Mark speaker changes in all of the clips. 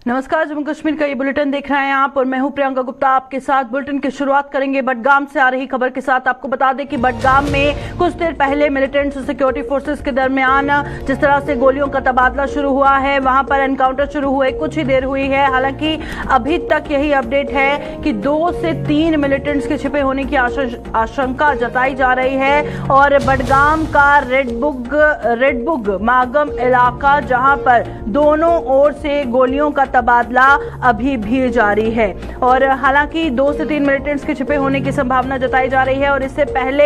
Speaker 1: नमस्कार, जम्मू कश्मीर का ये बुलेटिन देख रहे हैं आप और मैं हूं प्रियंका गुप्ता आपके साथ। बुलेटिन की शुरुआत करेंगे बडगाम से आ रही खबर के साथ। आपको बता दें कि बडगाम में कुछ देर पहले मिलिटेंट्स और सिक्योरिटी फोर्सेस के दरमियान जिस तरह से गोलियों का तबादला शुरू हुआ है, वहां पर एनकाउंटर शुरू हुए कुछ ही देर हुई है। हालांकि अभी तक यही अपडेट है कि 2 से 3 मिलिटेंट्स के छिपे होने की आशंका जताई जा रही है। और बडगाम का रेडबुग मागम इलाका, जहां पर दोनों ओर से गोलियों का तबादला अभी भी जारी है। और हालांकि 2 से 3 मिलिटेंट्स के छिपे होने की संभावना जताई जा रही है। और इससे पहले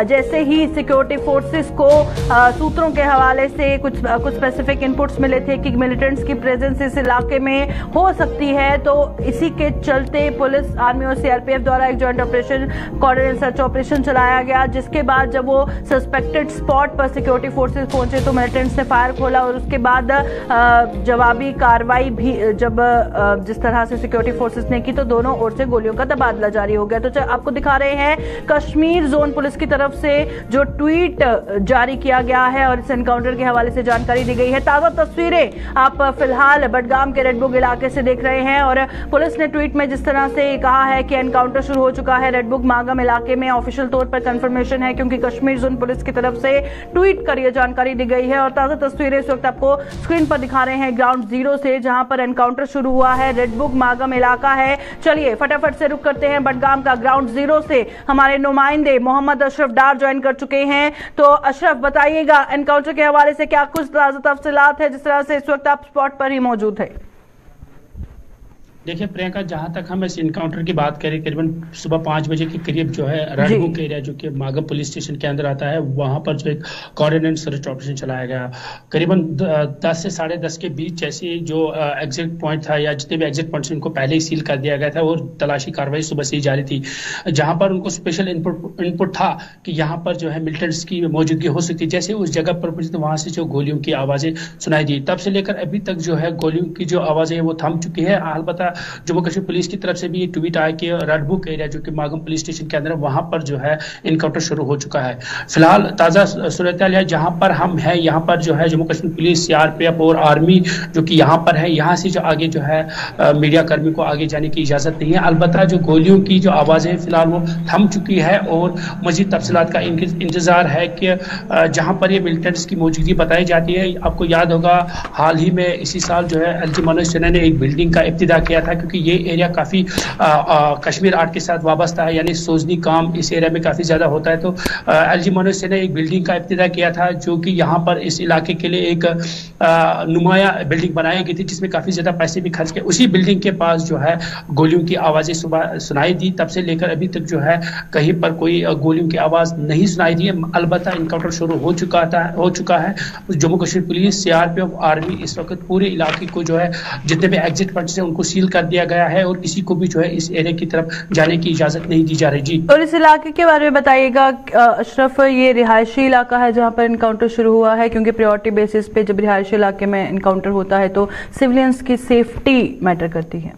Speaker 1: जैसे ही सिक्योरिटी फोर्सेस को सूत्रों के हवाले से कुछ स्पेसिफिक इनपुट्स मिले थे कि मिलिटेंट्स की प्रेजेंस इस इलाके में हो सकती है, तो इसी के चलते पुलिस, आर्मी और सीआरपीएफ द्वारा एक joint operation, coordinated search operation चलाया गया। जिसके बाद जब वो सस्पेक्टेड स्पॉट पर सिक्योरिटी फोर्सेस पहुंचे तो मिलिटेंट्स ने फायर खोला और उसके बाद जवाबी कार्रवाई भी जब जिस तरह से सिक्योरिटी फोर्सेस ने की तो दोनों ओर से गोलियों का तबादला जारी हो गया। तो आपको दिखा रहे हैं कश्मीर जोन पुलिस की तरफ से जो ट्वीट जारी किया गया है और इस एनकाउंटर के हवाले से जानकारी दी गई है। ताजा तस्वीरें आप फिलहाल बडगाम के रेडबुग इलाके से देख रहे हैं। और पुलिस ने ट्वीट में जिस तरह से कहा है कि एनकाउंटर शुरू हो चुका है रेडबुग मागम इलाके में, ऑफिशियल तौर पर कंफर्मेशन है क्योंकि कश्मीर जोन पुलिस की तरफ से ट्वीट कर यह जानकारी दी गई है। और ताजा तस्वीरें इस वक्त आपको स्क्रीन पर दिखा रहे हैं ग्राउंड जीरो से, जहां पर एनकाउंटर शुरू हुआ है। रेडबुग मागम इलाका है। चलिए फटाफट से रुक करते हैं बडगाम का ग्राउंड जीरो से। हमारे नुमाइंदे मोहम्मद अशरफ डार ज्वाइन कर चुके हैं। तो अशरफ, बताइएगा एनकाउंटर के हवाले से क्या कुछ ताजा तफसीलात है जिस तरह से इस वक्त आप स्पॉट पर ही मौजूद है?
Speaker 2: देखिए प्रियंका, जहां तक हम इस इनकाउंटर की बात करें, करीबन सुबह 5 बजे के करीब जो है रेडबुग एरिया जो कि मागम पुलिस स्टेशन के अंदर आता है, वहां पर जो एक कोऑर्डिनेटेड सर्च ऑपरेशन चलाया गया। करीबन 10 से 10:30 के बीच जैसे जो एग्जिट पॉइंट था या जितने भी एग्जिट पॉइंट्स उनको पहले ही सील कर दिया गया था और तलाशी कार्रवाई सुबह से ही जारी थी। जहां पर उनको स्पेशल इनपुट था कि यहाँ पर जो है मिलिटेंट्स की मौजूदगी हो सकती है। जैसे उस जगह पर पहुंचे तो वहां से जो गोलियों की आवाजें सुनाई दी। तब से लेकर अभी तक जो है गोलियों की जो आवाजें है वो थम चुकी है। अलबत्ता जम्मू कश्मीर पुलिस की तरफ से भी ये ट्वीट आया कि रेडबुग एरिया जो कि मागम पुलिस स्टेशन के अंदर है, वहां पर जो है इनकाउंटर शुरू हो चुका है। फिलहाल ताजा सूरत हाल है जहां पर हम हैं, यहाँ पर जो है जम्मू कश्मीर पुलिस, सीआरपीएफ और आर्मी जो कि यहाँ पर है, यहाँ से जो आगे जो है मीडिया कर्मी को आगे जाने की इजाजत नहीं है। अलबत्ता जो गोलियों की जो आवाजें फिलहाल वो थम चुकी है और मजीद तफसीलात का इंतजार है कि जहां पर ये मिलिटेंट्स की मौजूदगी बताई जाती है। आपको याद होगा हाल ही में इसी साल जो है एलजी मनोज सिन्हा ने एक बिल्डिंग का इब्तिदा किया था, क्योंकि ये एरिया काफी कश्मीर आर्ट के साथ वाबस्ता है, यानी सोजनी काम इस एरिया में काफी ज्यादा होता है। तो एलजी मनोज सिन्हा ने एक बिल्डिंग का इब्तिदा किया था जो कि यहाँ पर इस इलाके के लिए एक नुमाया बिल्डिंग बनाई गई थी जिसमें काफी ज्यादा पैसे भी खर्च किए। उसी बिल्डिंग के पास जो है गोलियों की आवाजें सुबह सुनाई दी। तब से लेकर अभी तक जो है कहीं पर कोई गोलियों की आवाज नहीं सुनाई दी है। अलबत्ता इनकाउंटर शुरू हो चुका है। Jammu Kashmir police, CRPF, army इस वक्त पूरे इलाके को जो है जितने भी एग्जिट पॉइंट्स हैं उनको सील कर दिया गया है और किसी को भी जो है इस एरिया की तरफ जाने की इजाजत नहीं दी जा रही। जी,
Speaker 1: और इस इलाके के बारे में बताइएगा अशरफ, ये रिहायशी इलाका है जहां पर इनकाउंटर शुरू हुआ है, क्योंकि प्रायोरिटी बेसिस पे जब रिहायशी इलाके में इनकाउंटर होता है तो सिविलियंस की सेफ्टी मैटर करती है।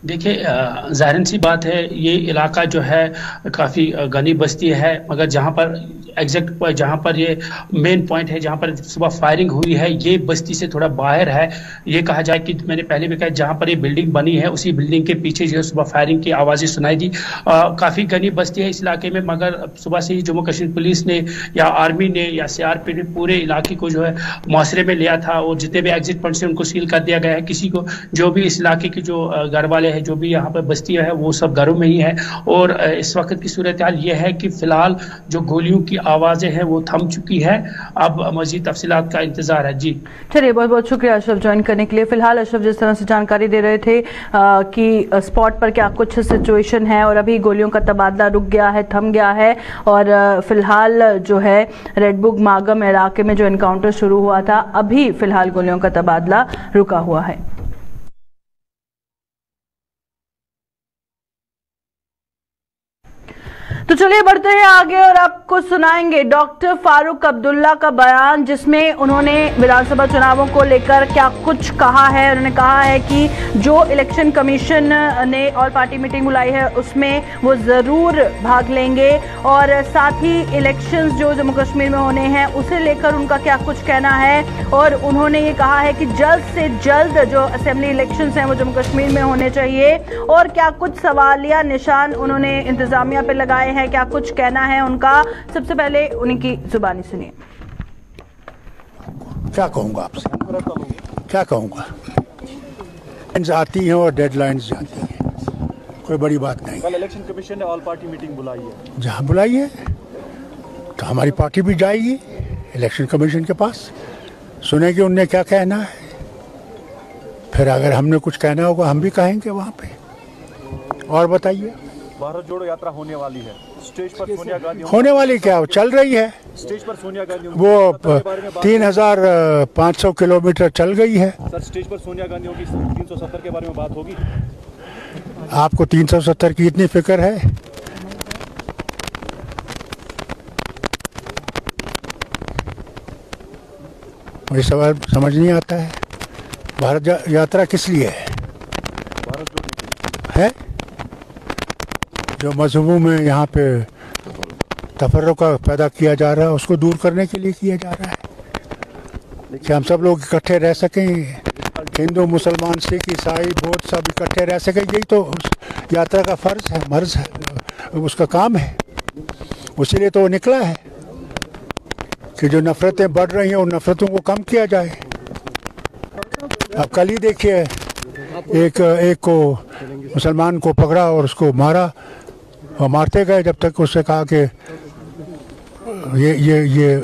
Speaker 2: देखिए जाहिर सी बात है, ये इलाका जो है काफ़ी घनी बस्ती है, मगर जहाँ पर एग्जैक्ट जहाँ पर ये मेन पॉइंट है जहाँ पर सुबह फायरिंग हुई है, ये बस्ती से थोड़ा बाहर है। ये कहा जाए कि मैंने पहले भी कहा, जहाँ पर ये बिल्डिंग बनी है उसी बिल्डिंग के पीछे जो है सुबह फायरिंग की आवाज़ें सुनाई दी। काफ़ी घनी बस्ती है इस इलाके में, मगर सुबह से ही जम्मू कश्मीर पुलिस ने या आर्मी ने या सीआरपी ने पूरे इलाके को जो है मुआसरे में लिया था और जितने भी एग्जिट पॉइंट से उनको सील कर दिया गया है। किसी को जो भी इस इलाके के जो घर वाले हैं, जो भी यहाँ पर बस्ती है, वो सब घरों में ही है। और इस वक्त की सूरत हाल ये है कि फिलहाल जो गोलियों की आवाजें हैं वो थम चुकी है। अब मजीद तफसीलात का इंतजार है। जी
Speaker 1: चलिए, बहुत बहुत शुक्रिया अशरफ ज्वाइन करने के लिए। फिलहाल अशरफ जिस तरह से जानकारी दे रहे थे कि स्पॉट पर क्या कुछ सिचुएशन है और अभी गोलियों का तबादला रुक गया है, थम गया है। और फिलहाल जो है रेडबुग मागम इलाके में जो एनकाउंटर शुरू हुआ था, अभी फिलहाल गोलियों का तबादला रुका हुआ है। तो चलिए बढ़ते हैं आगे और आपको सुनाएंगे डॉक्टर फारूक अब्दुल्ला का बयान, जिसमें उन्होंने विधानसभा चुनावों को लेकर क्या कुछ कहा है। उन्होंने कहा है कि जो इलेक्शन कमीशन ने ऑल पार्टी मीटिंग बुलाई है उसमें वो जरूर भाग लेंगे और साथ ही इलेक्शंस जो जम्मू कश्मीर में होने हैं उसे लेकर उनका क्या कुछ कहना है। और उन्होंने ये कहा है कि जल्द से जल्द जो असेंबली इलेक्शंस हैं वो जम्मू कश्मीर में होने चाहिए और क्या कुछ सवालिया निशान उन्होंने इंतजामिया पे लगाए हैं, क्या कुछ कहना है उनका। सबसे पहले उनकी जुबानी सुनिए।
Speaker 3: क्या कहूँगा आपसे, क्या कहूँगा, आती हैं और डेडलाइंस जाती हैं, कोई बड़ी बात नहीं।
Speaker 4: कल इलेक्शन कमीशन ने ऑल पार्टी मीटिंग बुलाई है,
Speaker 3: जहाँ बुलाई है तो हमारी पार्टी भी जाएगी इलेक्शन कमीशन के पास, सुनेगी उनने क्या कहना है, फिर अगर हमने कुछ कहना होगा हम भी कहेंगे वहाँ पे। और बताइए,
Speaker 4: भारत जोड़ो यात्रा होने वाली है, स्टेज पर सोनिया गांधी
Speaker 3: होने वाली क्या, वो चल रही है,
Speaker 4: स्टेज पर सोनिया गांधी
Speaker 3: वो 3500 किलोमीटर चल गई है।
Speaker 4: सर स्टेज पर सोनिया गांधी होगी, 370 के बारे में बात होगी।
Speaker 3: आपको 370 की इतनी फिक्र है? मुझे सवाल समझ नहीं आता है, भारत यात्रा किस लिए है? जो मजहबों में यहाँ पे तफर्रुक़ पैदा किया जा रहा है उसको दूर करने के लिए किया जा रहा है कि हम सब लोग इकट्ठे रह सकें, हिंदू मुसलमान सिख ईसाई बौद्ध सब इकट्ठे रह सकें। यही तो यात्रा का मर्ज है, उसका काम है। उसीलिए तो वो निकला है कि जो नफरतें बढ़ रही हैं उन नफरतों को कम किया जाए। अब कल ही देखिए, एक को मुसलमान को पकड़ा और उसको मारा और मारते गए जब तक उससे कहा कि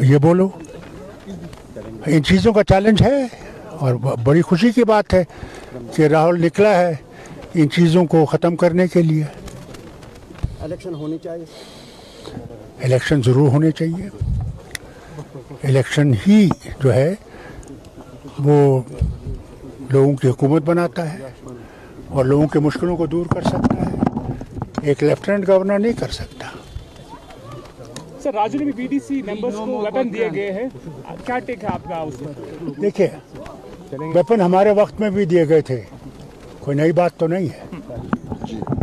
Speaker 3: ये बोलो। इन चीज़ों का चैलेंज है और बड़ी खुशी की बात है कि राहुल निकला है इन चीज़ों को ख़त्म करने के लिए।
Speaker 5: इलेक्शन होनी चाहिए,
Speaker 3: इलेक्शन ज़रूर होने चाहिए। इलेक्शन ही जो है वो लोगों की हुकूमत बनाता है और लोगों की मुश्किलों को दूर कर सकता है, एक लेफ्टिनेंट गवर्नर नहीं कर सकता।
Speaker 4: सर राज्य में बीडीसी मेंबर्स को वेपन दिए गए हैं, क्या टेक है आपका उसमें?
Speaker 3: देखिए, वेपन हमारे वक्त में भी दिए गए थे, कोई नई बात तो नहीं है।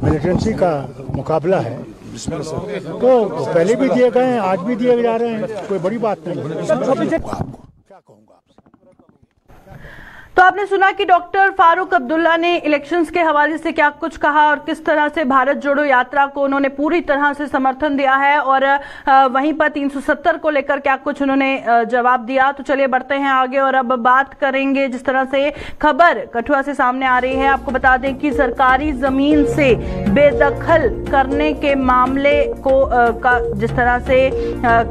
Speaker 3: मिलिटेंसी का मुकाबला है तो पहले भी दिए गए हैं, आज भी दिए जा रहे हैं, कोई बड़ी बात नहीं है। क्या कहूँगा आपसे।
Speaker 1: तो आपने सुना कि डॉक्टर फारूक अब्दुल्ला ने इलेक्शंस के हवाले से क्या कुछ कहा और किस तरह से भारत जोड़ो यात्रा को उन्होंने पूरी तरह से समर्थन दिया है और वहीं पर 370 को लेकर क्या कुछ उन्होंने जवाब दिया। तो चलिए बढ़ते हैं आगे और अब बात करेंगे जिस तरह से खबर कठुआ से सामने आ रही है। आपको बता दें कि सरकारी जमीन से बेदखल करने के मामले को जिस तरह से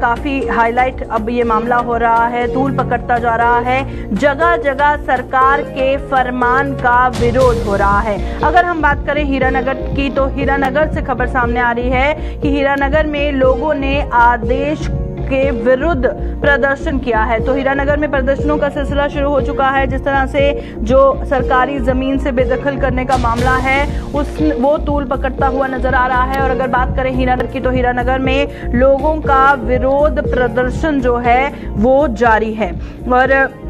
Speaker 1: काफी हाईलाइट अब ये मामला हो रहा है, तूल पकड़ता जा रहा है, जगह जगह सरकार के फरमान का विरोध हो रहा है। अगर हम बात करें हीरानगर की तो हीरानगर से खबर सामने आ रही है कि हीरानगर में लोगों ने आदेश के विरुद्ध प्रदर्शन किया है। तो हीरानगर में प्रदर्शनों का सिलसिला शुरू हो चुका है। जिस तरह से जो सरकारी जमीन से बेदखल करने का मामला है वो तूल पकड़ता हुआ नजर आ रहा है। और अगर बात करें हीरानगर की तो हीरानगर में लोगों का विरोध प्रदर्शन जो है वो जारी है। और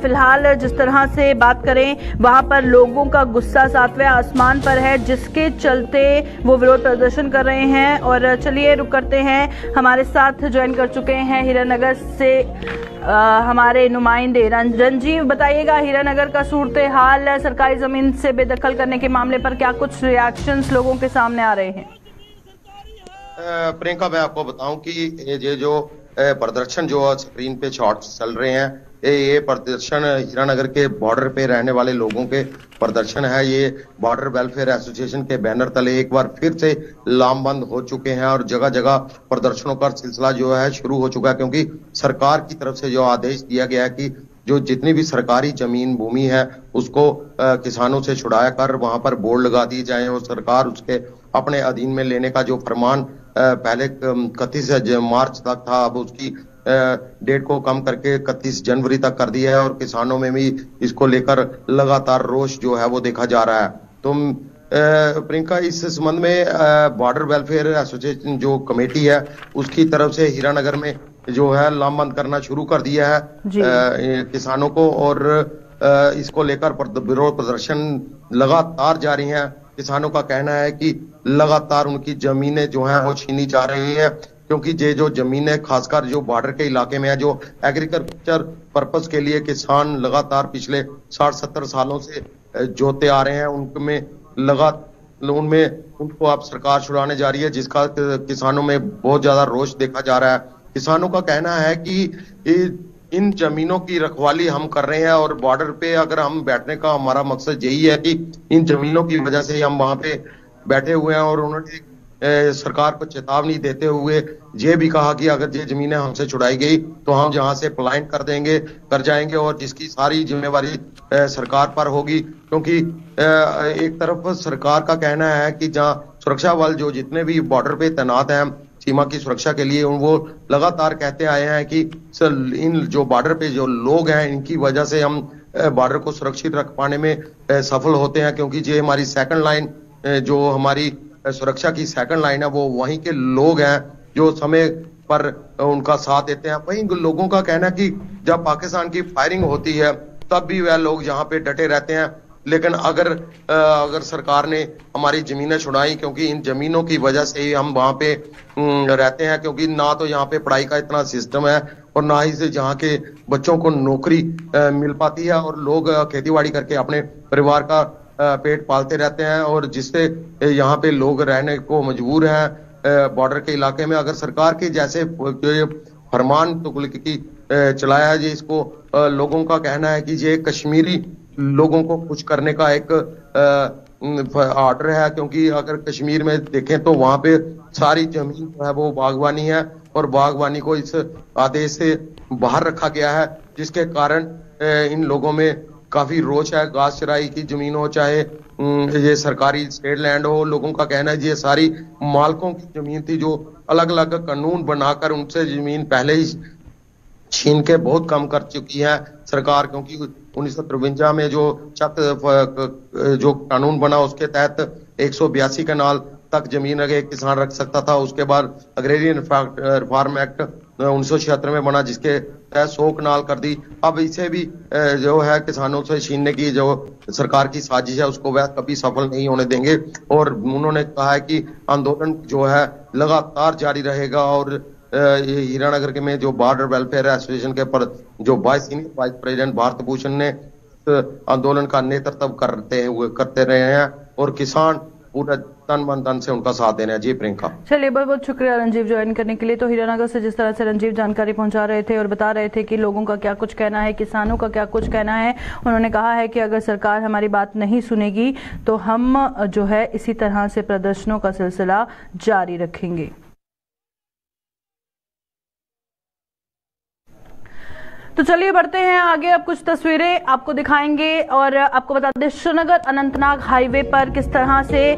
Speaker 1: फिलहाल जिस तरह से बात करें वहां पर लोगों का गुस्सा सातवें आसमान पर है, जिसके चलते वो विरोध प्रदर्शन कर रहे हैं। और चलिए रुक करते हैं, हमारे साथ ज्वाइन कर चुके हैं हीरानगर से हमारे नुमाइंदे रंजन जी। बताइएगा हीरानगर का सूरत हाल, सरकारी जमीन से बेदखल करने के मामले पर क्या कुछ रिएक्शंस लोगों के सामने आ रहे हैं?
Speaker 6: प्रियंका, मैं आपको बताऊं कि ये जो प्रदर्शन जो स्क्रीन पे शॉट्स चल रहे हैं, ये प्रदर्शन हीरानगर के बॉर्डर पे रहने वाले लोगों के प्रदर्शन है। ये बॉर्डर वेलफेयर एसोसिएशन के बैनर तले एक बार फिर से लामबंद हो चुके हैं और जगह जगह प्रदर्शनों का सिलसिला जो है शुरू हो चुका है, क्योंकि सरकार की तरफ से जो आदेश दिया गया है कि जो जितनी भी सरकारी जमीन भूमि है उसको किसानों से छुड़ाया कर वहां पर बोर्ड लगा दिए जाए और सरकार उसके अपने अधीन में लेने का जो फरमान पहले 31 मार्च तक था, अब उसकी डेट को कम करके 31 जनवरी तक कर दिया है और किसानों में भी इसको लेकर लगातार रोष जो है वो देखा जा रहा है। तो प्रियंका, इस संबंध में बॉर्डर वेलफेयर एसोसिएशन जो कमेटी है उसकी तरफ से हीरानगर में जो है लामबंद करना शुरू कर दिया है किसानों को, और इसको लेकर विरोध प्रदर्शन लगातार जारी है। किसानों का कहना है कि लगातार उनकी जमीनें जो हैं वो छीनी जा रही है, क्योंकि ये जो जमीनें खासकर जो बॉर्डर के इलाके में है, जो एग्रीकल्चर पर्पस के लिए किसान लगातार पिछले 60-70 सालों से जोते आ रहे हैं, उनमें उनको अब सरकार छुड़ाने जा रही है, जिसका किसानों में बहुत ज्यादा रोष देखा जा रहा है। किसानों का कहना है कि इन जमीनों की रखवाली हम कर रहे हैं और बॉर्डर पे अगर हम बैठने का हमारा मकसद यही है कि इन जमीनों की वजह से हम वहां पे बैठे हुए हैं, और उन्होंने सरकार को चेतावनी देते हुए ये भी कहा कि अगर ये जमीनें हमसे छुड़ाई गई तो हम यहाँ से पलायन कर जाएंगे, और जिसकी सारी जिम्मेवारी सरकार पर होगी, क्योंकि एक तरफ सरकार का कहना है कि जहाँ सुरक्षा बल जो जितने भी बॉर्डर पे तैनात हैं सीमा की सुरक्षा के लिए, वो लगातार कहते आए हैं कि इन जो बॉर्डर पे जो लोग हैं इनकी वजह से हम बॉर्डर को सुरक्षित रख पाने में सफल होते हैं, क्योंकि ये हमारी सेकंड लाइन, जो हमारी सुरक्षा की सेकंड लाइन है, वो वहीं के लोग हैं जो समय पर उनका साथ देते हैं। वहीं लोगों का कहना है कि जब पाकिस्तान की फायरिंग होती है तब भी वह लोग यहाँ पे डटे रहते हैं, लेकिन अगर सरकार ने हमारी जमीनें छुड़ाई, क्योंकि इन जमीनों की वजह से ही हम वहां पे रहते हैं, क्योंकि ना तो यहाँ पे पढ़ाई का इतना सिस्टम है और ना ही से यहाँ के बच्चों को नौकरी मिल पाती है, और लोग खेतीबाड़ी करके अपने परिवार का पेट पालते रहते हैं, और जिससे यहाँ पे लोग रहने को मजबूर हैं बॉर्डर के इलाके में। अगर सरकार के जैसे फरमान तुगलकी की चलाया है, इसको लोगों का कहना है कि ये कश्मीरी लोगों को खुश करने का एक ऑर्डर है, क्योंकि अगर कश्मीर में देखें तो वहां पे सारी जमीन जो है वो बागवानी है, और बागवानी को इस आदेश से बाहर रखा गया है, जिसके कारण इन लोगों में काफी रोष है। घास चराई की जमीन हो चाहे ये सरकारी स्टेट लैंड हो, लोगों का कहना है ये सारी मालकों की जमीन थी, जो अलग अलग कानून बनाकर उनसे जमीन पहले ही छीन के बहुत कम कर चुकी है सरकार, क्योंकि 1953 में जो कानून बना उसके तहत 182 कनाल तक जमीन एक किसान रख सकता था। उसके बाद अग्रेरियन रिफॉर्म एक्ट 1976 में बना, जिसके तहत 100 कनाल कर दी। अब इसे भी जो है किसानों से छीनने की जो सरकार की साजिश है उसको वह कभी सफल नहीं होने देंगे, और उन्होंने कहा है कि आंदोलन जो है लगातार जारी रहेगा, और हीरानगर के में जो बॉर्डर वेलफेयर एसोसिएशन के पर जो senior vice president Bharat Bhushan ने आंदोलन का नेतृत्व करते रहे हैं, और किसान पूरा तन मन धन से उनका साथ देना है। जी प्रियंका,
Speaker 1: चलिए बहुत बहुत शुक्रिया रंजीव ज्वाइन करने के लिए। तो हीरानगर से जिस तरह से रंजीव जानकारी पहुंचा रहे थे और बता रहे थे कि लोगों का क्या कुछ कहना है, किसानों का क्या कुछ कहना है, उन्होंने कहा है कि अगर सरकार हमारी बात नहीं सुनेगी तो हम जो है इसी तरह से प्रदर्शनों का सिलसिला जारी रखेंगे। तो चलिए बढ़ते हैं आगे, अब कुछ तस्वीरें आपको दिखाएंगे और आपको बता दें श्रीनगर अनंतनाग हाईवे पर किस तरह से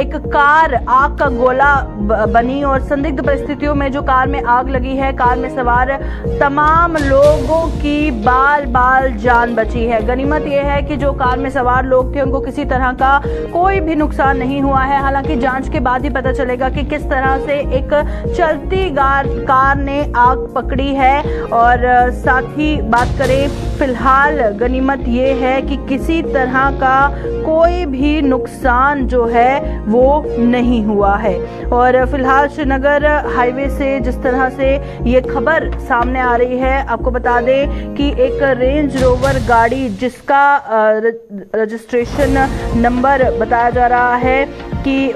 Speaker 1: एक कार आग का गोला बनी और संदिग्ध परिस्थितियों में जो कार में आग लगी है, कार में सवार तमाम लोगों की बाल बाल जान बची है। गनीमत यह है कि जो कार में सवार लोग थे उनको किसी तरह का कोई भी नुकसान नहीं हुआ है। हालांकि जांच के बाद ही पता चलेगा कि किस तरह से एक चलती कार ने आग पकड़ी है। और साथ बात करें, फिलहाल गनीमत ये है कि किसी तरह का कोई भी नुकसान जो है वो नहीं हुआ है। और फिलहाल श्रीनगर हाईवे से जिस तरह से ये खबर सामने आ रही है, आपको बता दें कि एक रेंज रोवर गाड़ी जिसका रजिस्ट्रेशन नंबर बताया जा रहा है कि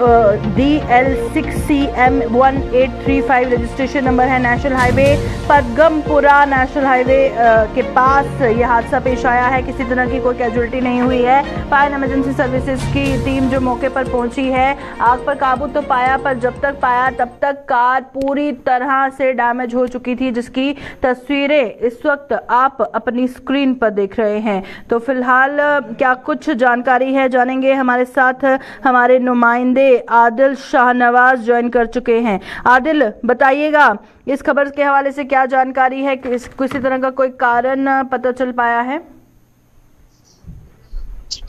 Speaker 1: DL6CM1835 रजिस्ट्रेशन नंबर है, नेशनल हाईवे पदगमपुरा नेशनल हाईवे के पास यह हादसा पेश आया है। किसी तरह की कोई कैजुअल्टी नहीं हुई है। फायर इमरजेंसी सर्विसेज की टीम जो मौके पर पहुंची है, आग पर काबू तो पाया, पर जब तक पाया तब तक कार पूरी तरह से डैमेज हो चुकी थी, जिसकी तस्वीरें इस वक्त आप अपनी स्क्रीन पर देख रहे हैं। तो फिलहाल क्या कुछ जानकारी है जानेंगे, हमारे साथ हमारे नुमाइंदे आदिल शाहनवाज ज्वाइन कर चुके हैं। आदिल, बताइएगा इस खबर के हवाले से क्या जानकारी है, किसी तरह का कोई कारण पता चल पाया है?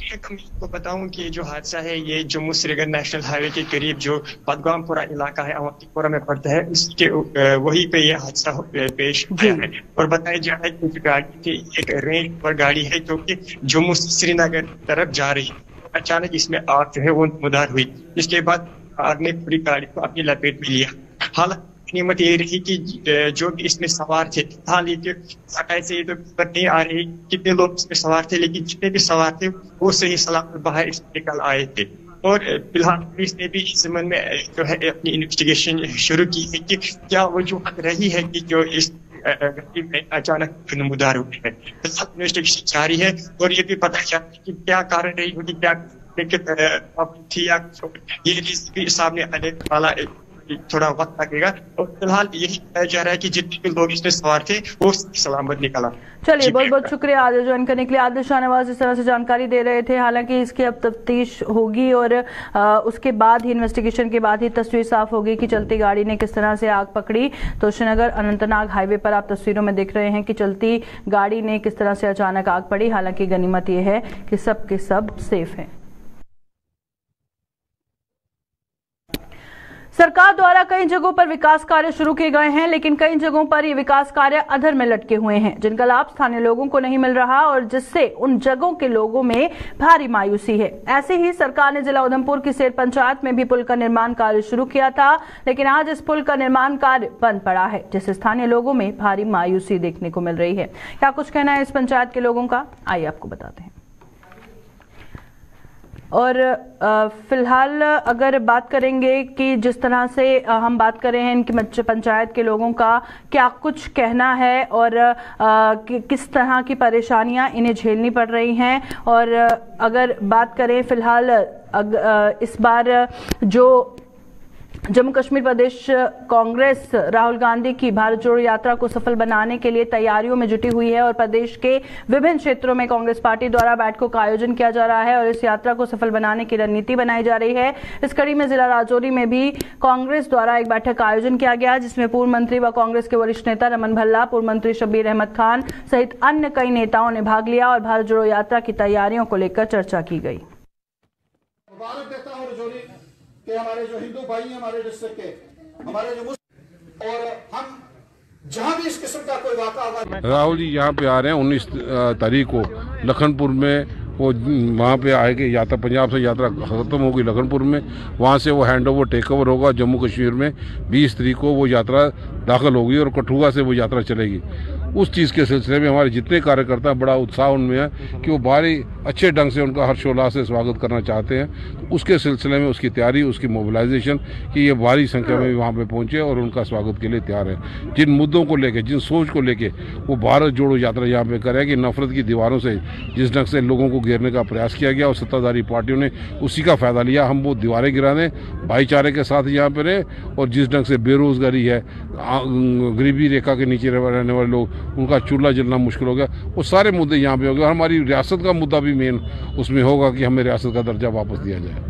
Speaker 7: आपको बताऊं कि जो हादसा है ये जम्मू श्रीनगर नेशनल हाईवे के करीब जो पदगामपुरा इलाका है अवंतीपुरा में पड़ता है, इसके वहीं पे ये हादसा पेश आया है। और बताया जा रहा है कि गाड़ी थी एक रेंज पर गाड़ी है जो कि जम्मू श्रीनगर तरफ जा रही है। अचानक इसमें आग जो है वो मुदार हुई, जिसके बाद आग ने पूरी गाड़ी को अपनी लपेट में लिया। हालांकि कीमत ये रही कि जो भी इसमें सवार थे, हालांकि ऐसे तो नहीं आ रही कितने लोग इसमें सवार थे, लेकिन जितने भी सवार थे वो सही सलामत बाहर निकल आए थे। और फिलहाल पुलिस ने भी इस संबंध में जो है अपनी इन्वेस्टिगेशन शुरू की है कि क्या वजूहत रही है कि जो इस में अचानक नमूदार हुए है। इन्वेस्टिगेशन जारी है और ये भी पता चला कि क्या कारण रही होगी, क्या दिक्कत थी या ये भी सामने आने वाला थोड़ा वक्त लगेगा। और फिलहाल यही बताया जा रहा है कि जितने भी लोग इसमें सवार थे वो सलामत निकला।
Speaker 1: चलिए, बहुत बहुत शुक्रिया आदिल ज्वाइन करने के लिए। आदिल शाहनवाज इस तरह से जानकारी दे रहे थे। हालांकि इसकी अब तफ्तीश होगी और उसके बाद ही इन्वेस्टिगेशन के बाद ही तस्वीर साफ होगी कि चलती गाड़ी ने किस तरह से आग पकड़ी। तो श्रीनगर अनंतनाग हाईवे पर आप तस्वीरों में देख रहे हैं कि चलती गाड़ी ने किस तरह से अचानक आग पड़ी। हालांकि गनीमत यह है कि सब के सब सेफ हैं। सरकार द्वारा कई जगहों पर विकास कार्य शुरू किए गए हैं, लेकिन कई जगहों पर ये विकास कार्य अधर में लटके हुए हैं, जिनका लाभ स्थानीय लोगों को नहीं मिल रहा और जिससे उन जगहों के लोगों में भारी मायूसी है। ऐसे ही सरकार ने जिला उधमपुर की सेठ पंचायत में भी पुल का निर्माण कार्य शुरू किया था, लेकिन आज इस पुल का निर्माण कार्य बंद पड़ा है, जिससे स्थानीय लोगों में भारी मायूसी देखने को मिल रही है। क्या कुछ कहना है इस पंचायत के लोगों का, आइए आपको बताते हैं। और फिलहाल अगर बात करेंगे कि जिस तरह से हम बात कर रहे हैं इनकी पंचायत के लोगों का क्या कुछ कहना है और किस तरह की परेशानियां इन्हें झेलनी पड़ रही हैं, और अगर बात करें फिलहाल इस बार जो जम्मू कश्मीर प्रदेश कांग्रेस राहुल गांधी की भारत जोड़ो यात्रा को सफल बनाने के लिए तैयारियों में जुटी हुई है और प्रदेश के विभिन्न क्षेत्रों में कांग्रेस पार्टी द्वारा बैठकों का आयोजन किया जा रहा है और इस यात्रा को सफल बनाने की रणनीति बनाई जा रही है। इस कड़ी में जिला राजौरी में भी कांग्रेस द्वारा एक बैठक का आयोजन किया गया, जिसमें पूर्व मंत्री व कांग्रेस के वरिष्ठ नेता रमन भल्ला, पूर्व मंत्री शब्बीर अहमद खान सहित अन्य कई नेताओं ने भाग लिया और भारत जोड़ो यात्रा की तैयारियों को लेकर चर्चा की गई।
Speaker 8: कि हमारे जो हिंदू भाई हैं हमारे डिस्ट्रिक्ट के, हमारे जो मुस्लिम, और हम जहां भी इस किस्म का कोई वाक़ा हुआ।
Speaker 9: राहुल जी यहाँ पे आ रहे हैं 19 तारीख को लखनपुर में, वो वहाँ पे आएंगे। यात्रा पंजाब से यात्रा खत्म होगी लखनपुर में, वहाँ से वो हैंड ओवर टेक ओवर होगा जम्मू कश्मीर में। 20 तारीख को वो यात्रा दाखिल होगी और कठुआ से वो यात्रा चलेगी। उस चीज़ के सिलसिले में हमारे जितने कार्यकर्ता बड़ा उत्साह उनमें है कि वो भारी अच्छे ढंग से उनका हर्षोल्लास से स्वागत करना चाहते हैं। तो उसके सिलसिले में उसकी तैयारी, उसकी मोबिलाइजेशन कि ये भारी संख्या में वहाँ पे पहुँचे और उनका स्वागत के लिए तैयार है। जिन मुद्दों को लेके, जिन सोच को लेके वो भारत जोड़ो यात्रा यहाँ पे करे कि नफरत की दीवारों से जिस ढंग से लोगों को घेरने का प्रयास किया गया और सत्ताधारी पार्टियों ने उसी का फायदा लिया। हम वो दीवारें गिराने, भाईचारे के साथ यहाँ पे रहे और जिस ढंग से बेरोजगारी है, गरीबी रेखा के नीचे रहने वाले लोग, उनका चूल्हा जलना मुश्किल हो गया, वो सारे मुद्दे यहाँ पे हो गए। और हमारी रियासत का मुद्दा भी मेन उसमें होगा कि हमें रियासत का दर्जा वापस दिया जाए।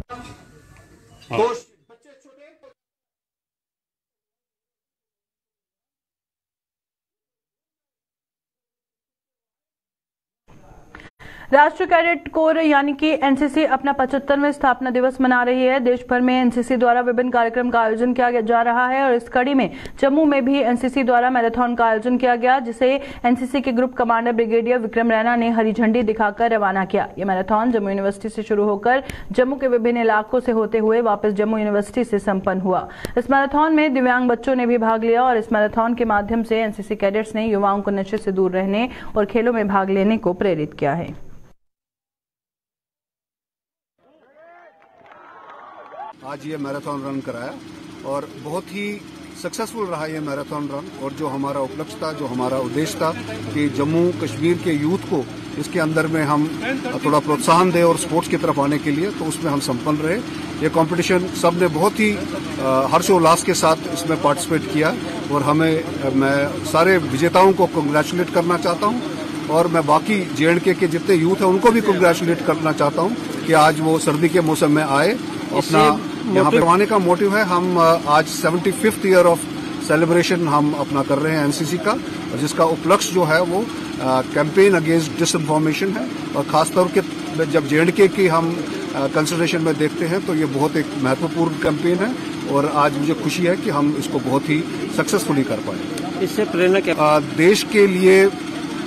Speaker 1: राष्ट्रीय कैडेट कोर यानी कि एनसीसी अपना 75वें स्थापना दिवस मना रही है। देश भर में एनसीसी द्वारा विभिन्न कार्यक्रम का आयोजन किया जा रहा है और इस कड़ी में जम्मू में भी एनसीसी द्वारा मैराथन का आयोजन किया गया, जिसे एनसीसी के group commander brigadier Vikram Raina ने हरी झंडी दिखाकर रवाना किया। यह मैराथन जम्मू यूनिवर्सिटी से शुरू होकर जम्मू के विभिन्न इलाकों से होते हुए वापस जम्मू यूनिवर्सिटी से संपन्न हुआ। इस मैराथन में दिव्यांग बच्चों ने भी भाग लिया और इस मैराथन के माध्यम से एनसीसी कैडेट्स ने युवाओं को नशे से दूर रहने और खेलों में भाग लेने को प्रेरित किया है।
Speaker 8: आज ये मैराथन रन कराया और बहुत ही सक्सेसफुल रहा ये मैराथन रन। और जो हमारा उपलक्ष्य था, जो हमारा उद्देश्य था कि जम्मू कश्मीर के यूथ को इसके अंदर में हम थोड़ा प्रोत्साहन दें और स्पोर्ट्स की तरफ आने के लिए, तो उसमें हम संपन्न रहे। ये कंपटीशन सब ने बहुत ही हर्षोल्लास के साथ इसमें पार्टिसिपेट किया और मैं सारे विजेताओं को कंग्रेचुलेट करना चाहता हूं और मैं बाकी जेएंडके के जितने यूथ हैं उनको भी कंग्रेचुलेट करना चाहता हूं कि आज वो सर्दी के मौसम में आए। अपना यहाँ पे आने का मोटिव है, हम आज 75th ईयर ऑफ सेलिब्रेशन हम अपना कर रहे हैं एनसीसी का, और जिसका उपलक्ष्य जो है वो कैंपेन अगेंस्ट डिसइंफॉर्मेशन है, और खासतौर के जब J&K की हम कंसिडरेशन में देखते हैं तो ये बहुत एक महत्वपूर्ण कैंपेन है, और आज मुझे खुशी है कि हम इसको बहुत ही सक्सेसफुली कर पाए।
Speaker 5: इससे प्रेरणा क्या?
Speaker 8: देश के लिए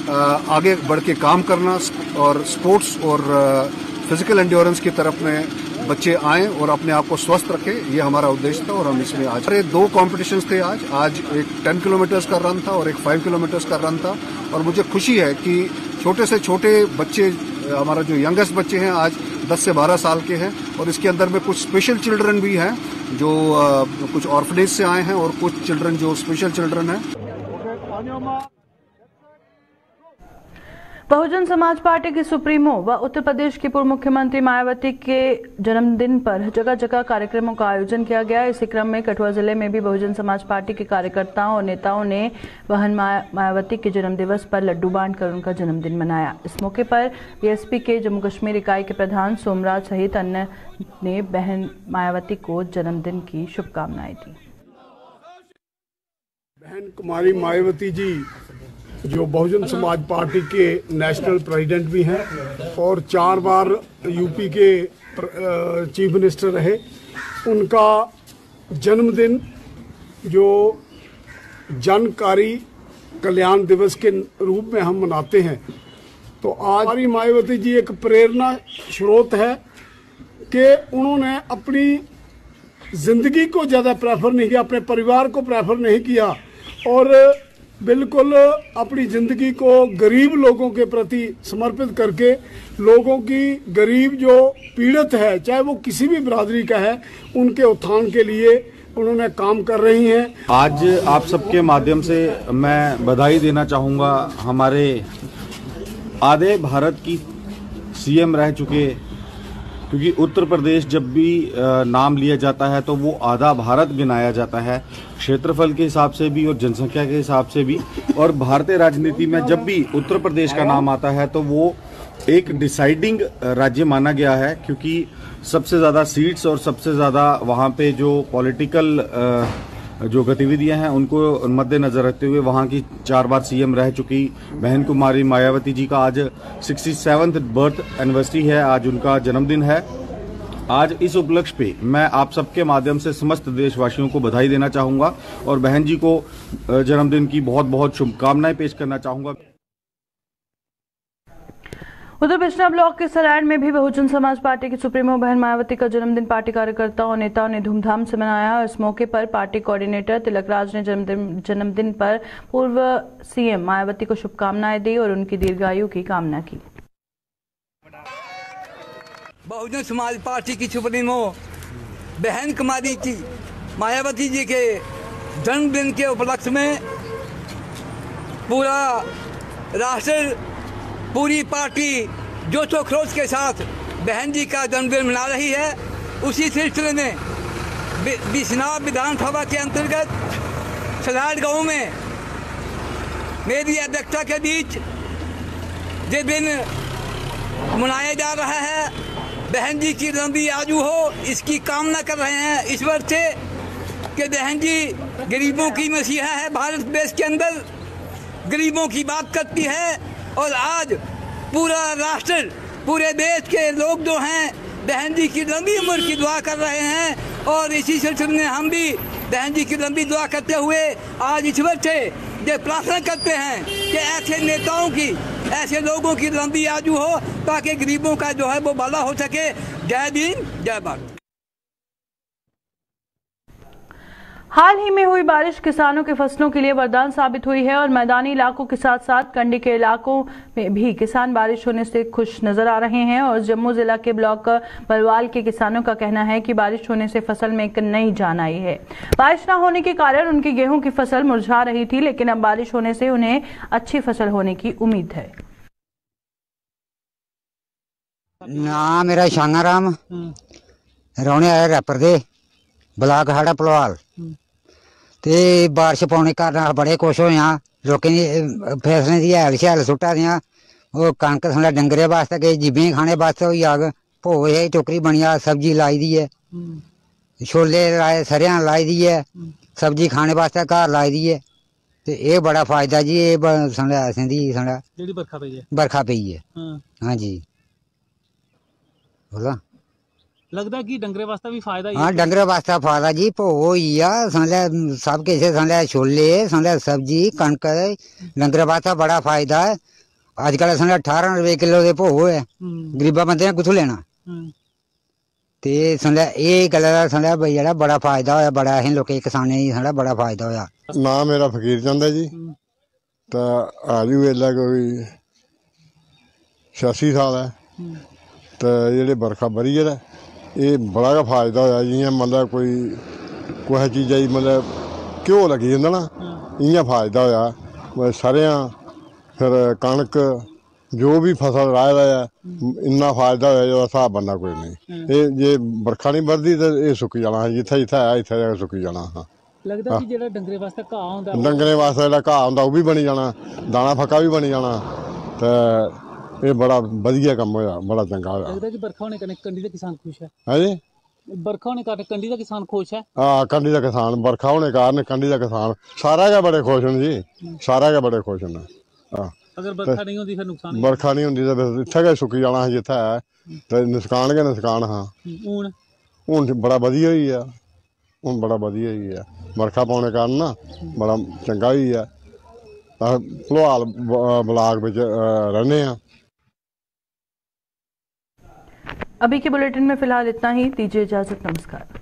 Speaker 8: आगे बढ़ के काम करना और स्पोर्ट्स और फिजिकल एंड्योरेंस की तरफ में बच्चे आएं और अपने आप को स्वस्थ रखें, ये हमारा उद्देश्य था। और हम इसमें आज 2 कॉम्पिटिशन्स थे। आज एक 10 किलोमीटर्स का रन था और एक 5 किलोमीटर्स का रन था, और मुझे खुशी है कि छोटे से छोटे बच्चे, हमारा जो यंगेस्ट बच्चे हैं आज 10 से 12 साल के हैं, और इसके अंदर में कुछ स्पेशल चिल्ड्रन भी हैं जो कुछ ऑर्फनेज से आए हैं, और कुछ चिल्ड्रन जो स्पेशल चिल्ड्रन हैं।
Speaker 1: बहुजन समाज पार्टी की सुप्रीमो व उत्तर प्रदेश की पूर्व मुख्यमंत्री मायावती के जन्मदिन पर जगह जगह कार्यक्रमों का आयोजन किया गया। इसी क्रम में कठुआ जिले में भी बहुजन समाज पार्टी के कार्यकर्ताओं और नेताओं ने बहन मायावती के जन्मदिवस पर लड्डू बांटकर उनका जन्मदिन मनाया। इस मौके पर बीएसपी के जम्मू कश्मीर इकाई के प्रधान सोमराज सहित अन्य ने बहन मायावती को जन्मदिन की शुभकामनाएं दी।
Speaker 10: बहन कुमारी मायावती जी जो बहुजन समाज पार्टी के नेशनल प्रेसिडेंट भी हैं और 4 बार यूपी के चीफ मिनिस्टर रहे, उनका जन्मदिन जो जनकारी कल्याण दिवस के रूप में हम मनाते हैं, तो आज हमारी मायावती जी एक प्रेरणा स्रोत है कि उन्होंने अपनी जिंदगी को ज़्यादा प्रेफर नहीं किया, अपने परिवार को प्रेफर नहीं किया, और बिल्कुल अपनी ज़िंदगी को गरीब लोगों के प्रति समर्पित करके लोगों की, गरीब जो पीड़ित है चाहे वो किसी भी बिरादरी का है, उनके उत्थान के लिए उन्होंने काम कर रही हैं।
Speaker 11: आज आप सबके माध्यम से मैं बधाई देना चाहूँगा हमारे आधे भारत की सीएम रह चुके, क्योंकि उत्तर प्रदेश जब भी नाम लिया जाता है तो वो आधा भारत गिनाया जाता है, क्षेत्रफल के हिसाब से भी और जनसंख्या के हिसाब से भी। और भारतीय राजनीति में जब भी उत्तर प्रदेश का नाम आता है तो वो एक डिसाइडिंग राज्य माना गया है, क्योंकि सबसे ज़्यादा सीट्स और सबसे ज़्यादा वहाँ पे जो पॉलिटिकल जो गतिविधियां हैं उनको मद्देनजर रखते हुए वहाँ की 4 बार सीएम रह चुकी बहन कुमारी मायावती जी का आज 67th बर्थ एनिवर्सरी है, आज उनका जन्मदिन है। आज इस उपलक्ष्य पे मैं आप सबके माध्यम से समस्त देशवासियों को बधाई देना चाहूँगा और बहन जी को जन्मदिन की बहुत बहुत शुभकामनाएं पेश करना चाहूँगा।
Speaker 1: उधर बिश्ना ब्लॉक के सरायन में भी बहुजन समाज पार्टी की सुप्रीमो बहन मायावती का जन्मदिन पार्टी कार्यकर्ताओं और नेताओं ने धूमधाम से मनाया। और इस मौके पर पार्टी कोऑर्डिनेटर तिलक राज ने जन्मदिन पर पूर्व सीएम मायावती को शुभकामनाएं दी और उनकी दीर्घायु की कामना की।
Speaker 12: बहुजन समाज पार्टी की सुप्रीमो बहन कुमारी जी मायावती जी के जन्मदिन के उपलक्ष्य में पूरा राष्ट्र, पूरी पार्टी जोशो खरोश के साथ बहन जी का जन्मदिन मना रही है। उसी सिलसिले में बिश्ना विधानसभा के अंतर्गत सलाड गांव में मेरी अध्यक्षता के बीच ये दिन मनाया जा रहा है। बहन जी की लंबी आयु हो, इसकी कामना कर रहे हैं ईश्वर से कि बहन जी गरीबों की मसीहा है, भारत देश के अंदर गरीबों की बात करती है। और आज पूरा राष्ट्र, पूरे देश के लोग जो हैं बहन जी की लंबी उम्र की दुआ कर रहे हैं। और इसी सिलसिले में हम भी बहन जी की लंबी दुआ करते हुए आज ईश्वर से ये प्रार्थना करते हैं कि ऐसे नेताओं की, ऐसे लोगों की लंबी आयु हो ताकि गरीबों का जो है वो भला हो सके। जय भीम, जय भारत।
Speaker 1: हाल ही में हुई बारिश किसानों के फसलों के लिए वरदान साबित हुई है और मैदानी इलाकों के साथ साथ कंडी के इलाकों में भी किसान बारिश होने से खुश नजर आ रहे हैं। और जम्मू जिला के ब्लॉक बलवाल के किसानों का कहना है कि बारिश होने से फसल में एक नई जान आई है। बारिश न होने के कारण उनकी गेहूं की फसल मुरझा रही थी, लेकिन अब बारिश होने से उन्हें अच्छी फसल होने की उम्मीद है।
Speaker 13: ना मेरा शांगाराम रौने आया रैपर दे ब्लाक हाड़ा पलवाल ते बारिश पौने कारण बड़े खुश होए हाँ। लोकें दी फसलें दी हैल शैल सुट्टा दियां, वो कनक थोड़ा डंगरे वास्ते के जिब्बें खाने वास्ते होई जाग, भो है टोकरी बनी आ, सब्जी लाई दी है, छोले लाए, सरेआं लाई दी है, सब्जी खाने वास्ते घर लाई दी है। ਤੇ ਇਹ ਬੜਾ ਫਾਇਦਾ ਜੀ। ਇਹ ਸਮਝਾ ਸਿੰਦੀ ਸਮਝਾ
Speaker 14: ਜਿਹੜੀ
Speaker 13: ਬਰਖਾ ਪਈ ਹੈ। हाँ जी बोला
Speaker 14: लगता कि डंगरे वास्ते भी फायदा
Speaker 13: हाँ डंगरे वास्ते फायदा जी। भो होई आ समझा सब किश समझा छोले समझा सब्जी कणक डंगरे वास्ते बड़ा फायदा है। अजकल समझा 18 रुपए किलो के भो है गरीबा बंदे ने कुत्थों लेना ते समझा ये गल्ला दा समझा भाई जेड़ा बड़ा फायदा होया बड़ा असें लोकें किसानें गी समझा बड़ा फायदा होया।
Speaker 15: नाम मेरा फकीर चंद है जी। तो आज वेला कोई 86 साल है। तो जेह्ड़े बरखा बरी है ये बड़ा गै फायदा होया। जियां मतलब कोई कुसै चीज़ा गी मतलब घ्यो लगी जंदा ना इ'यां फायदा होया। सरेआं फिर कणक जो भी फसल राहे दा है इन्ना फायदा होया जेह्दा स्हाब बनना कोई नहीं। ये जे बरखा नहीं बरदी तो ये सुक्की जाना जित्थै जित्थै है इत्थै जगह सुक्की जाना। हाँ
Speaker 14: लगदा कि जेह्ड़ा डंगरे वास्ते घाह होंदा
Speaker 15: डंगरे वास्ते जेह्ड़ा घाह होंदा ओह् भी बनी जाना दाना फक्का भी बनी जाना। ते ये बड़ा वधिया कम्म होया बड़ा चंगा होया।
Speaker 14: लगदा कि बरखा होने कन्नै कंडी दा किसान खुश है।
Speaker 15: है जी
Speaker 14: बरखा होने कारण कंडी दा किसान खुश है।
Speaker 15: हाँ कंडी दा किसान बरखा होने कारण कंडी दा किसान सारा गै बड़े खुश न जी। सारा गै बड़े खुश न। हाँ
Speaker 14: अगर बरखा नहीं होंदी फिर नुकसान
Speaker 15: बरखा नहीं होंदी तो फिर इत्थै गै सुक्की जाना जित्थै है ते नुकसान गै नुकसान। हाँ हून बड़ा वधिया होई गेआ हून बड़ा वधिया होई गेआ बरखा पौने कारण ना बड़ा चंगा होई गेआ। भलोहाल ब्लाक बिच रैह्ने आं।
Speaker 1: अभी के बुलेटिन में फिलहाल इतना ही। दीजिए इजाजत। नमस्कार।